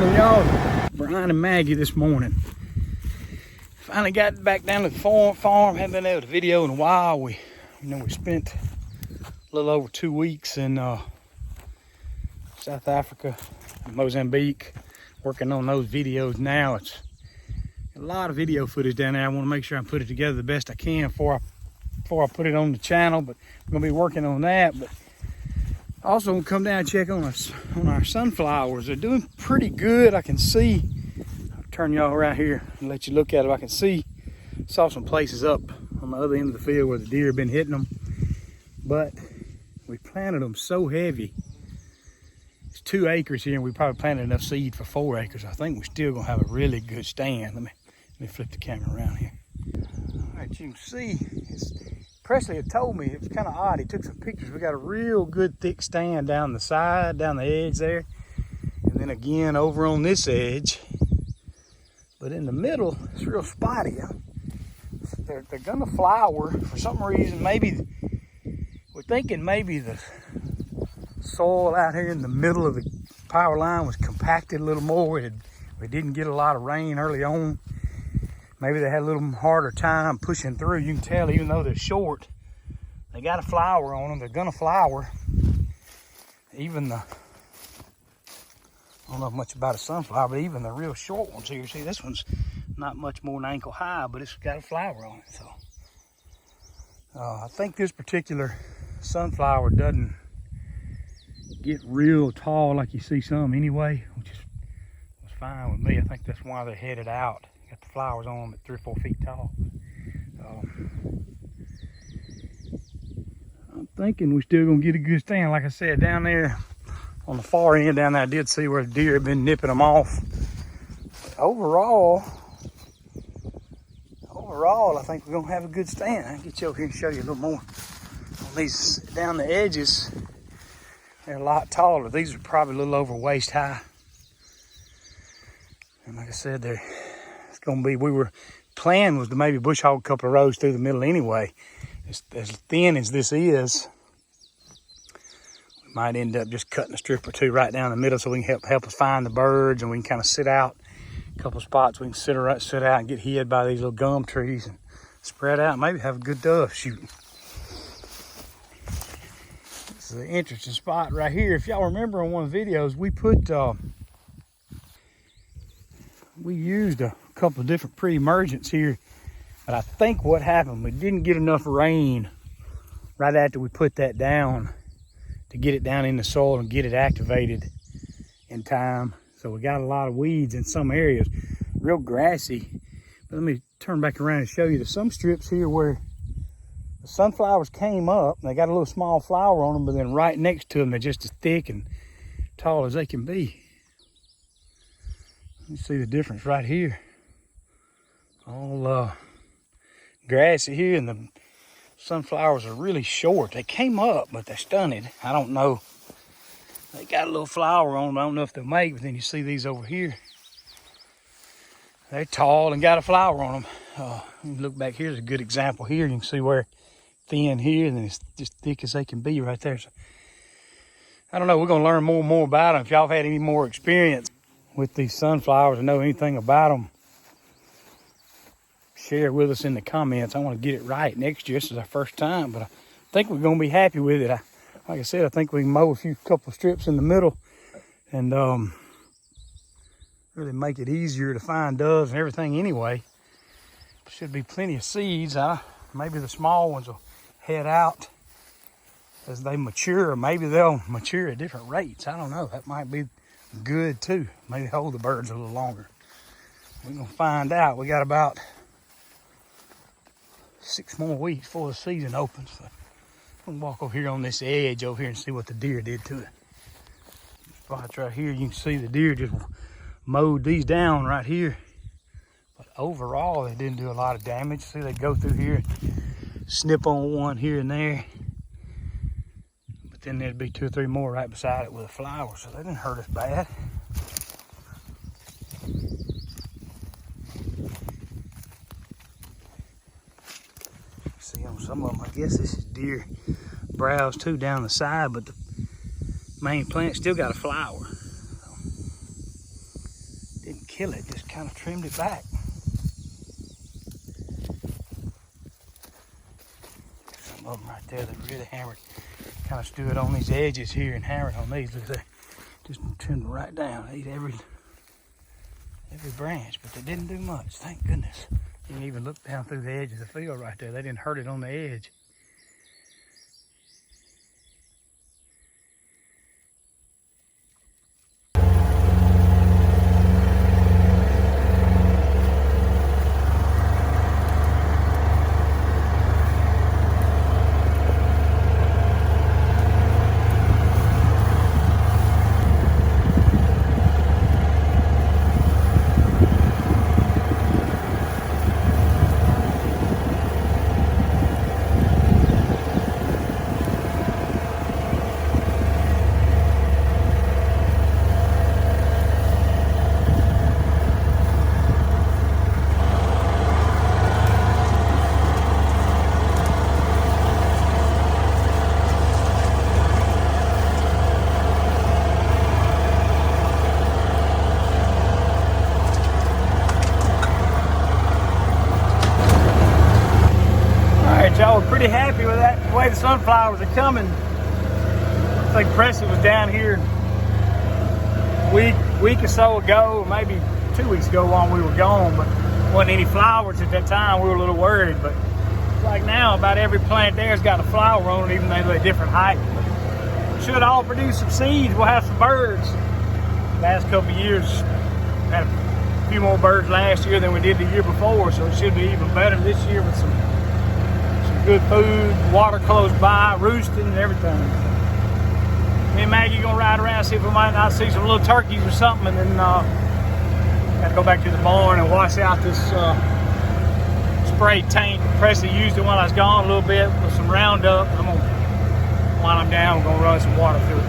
morning, y'all. Brian and Maggie this morning. Finally got back down to the farm. Haven't been able to video in a while. We spent a little over 2 weeks in South Africa, Mozambique, working on those videos now. It's a lot of video footage down there. I want to make sure I put it together the best I can before I put it on the channel, but I'm going to be working on that. But also we'll come down and check on our sunflowers. They're doing pretty good. I can see, I'll turn y'all around here and let you look at them. I can saw some places up on the other end of the field where the deer have been hitting them, but we planted them so heavy. It's 2 acres here, and we probably planted enough seed for 4 acres. I think we're still gonna have a really good stand. Let me flip the camera around here. All right, you can see, Presley had told me, it was kind of odd. He took some pictures. We got a real good thick stand down the side, down the edge there. And then again over on this edge. But in the middle, it's real spotty. They're gonna flower for some reason. Maybe, we're thinking maybe the soil out here in the middle of the power line was compacted a little more. We didn't get a lot of rain early on. Maybe they had a little harder time pushing through. You can tell, even though they're short, they got a flower on them. They're gonna flower. Even I don't know much about a sunflower, but even the real short ones here, see, this one's not much more than ankle high, but it's got a flower on it. So I think this particular sunflower doesn't get real tall like you see some anyway, which was fine with me. I think that's why they're headed out. Got the flowers on them at 3 or 4 feet tall. I'm thinking we're still gonna get a good stand. Like I said, down there on the far end down there, I did see where the deer had been nipping them off. But overall, I think we're gonna have a good stand. I'll get you over here and show you a little more. On these down the edges, they're a lot taller. These are probably a little over waist high. And like I said, it's gonna be, plan was to maybe bush hog a couple of rows through the middle anyway. As thin as this is, we might end up just cutting a strip or 2 right down the middle so we can help us find the birds, and we can kind of sit out a couple of spots. We can sit out and get hid by these little gum trees and spread out, and maybe have a good dove shooting. This is an interesting spot right here. If y'all remember on one of the videos, we used a couple of different pre-emergents here, but I think what happened, we didn't get enough rain right after we put that down to get it down in the soil and get it activated in time. So we got a lot of weeds in some areas, real grassy. But let me turn back around and show you. There's some strips here where the sunflowers came up and they got a little small flower on them, but then right next to them they're just as thick and tall as they can be. You see the difference right here. All grassy here, and the sunflowers are really short. They came up, but they're stunted. I don't know. They got a little flower on them. I don't know if they'll make, but then you see these over here. They're tall and got a flower on them. You look back here, there's a good example here. You can see where thin here, and then it's just thick as they can be right there. So, I don't know. We're going to learn more and more about them. If y'all have had any more experience with these sunflowers and know anything about them, share with us in the comments. I want to get it right next year. This is our first time, but I think we're going to be happy with it. Like I said, I think we can mow a couple of strips in the middle and really make it easier to find doves and everything anyway. Should be plenty of seeds. Maybe the small ones will head out as they mature, or maybe they'll mature at different rates. I don't know. That might be good too. Maybe hold the birds a little longer. We're gonna find out. We got about 6 more weeks before the season opens. So I'm gonna walk over here on this edge over here and see what the deer did to it. Spots right here, you can see the deer just mowed these down right here. But overall, they didn't do a lot of damage. See, they go through here, snip on one here and there. But then there'd be 2 or 3 more right beside it with a flower, so they didn't hurt us bad. See on some of them, I guess this is deer browse too down the side, but the main plant still got a flower. Didn't kill it, just kind of trimmed it back. Some of them right there that really hammered, kind of stood on these edges here and hammered on these. Look at that, just trimmed them right down. Ate every branch, but they didn't do much, thank goodness. You can even look down through the edge of the field right there. They didn't hurt it on the edge. Y'all were pretty happy with that, the way the sunflowers are coming. I think Presley was down here a week or so ago, or maybe 2 weeks ago while we were gone, but wasn't any flowers at that time. We were a little worried, but like now, about every plant there's got a flower on it, even though they're a different height. But should all produce some seeds. We'll have some birds. Last couple of years, had a few more birds last year than we did the year before, so it should be even better this year with some good food, water close by, roosting and everything. Me and Maggie gonna ride around, see if we might not see some little turkeys or something, and then gotta go back to the barn and wash out this spray tank. Presley used it while I was gone a little bit with some Roundup. I'm gonna, while I'm down, we're gonna run some water through it.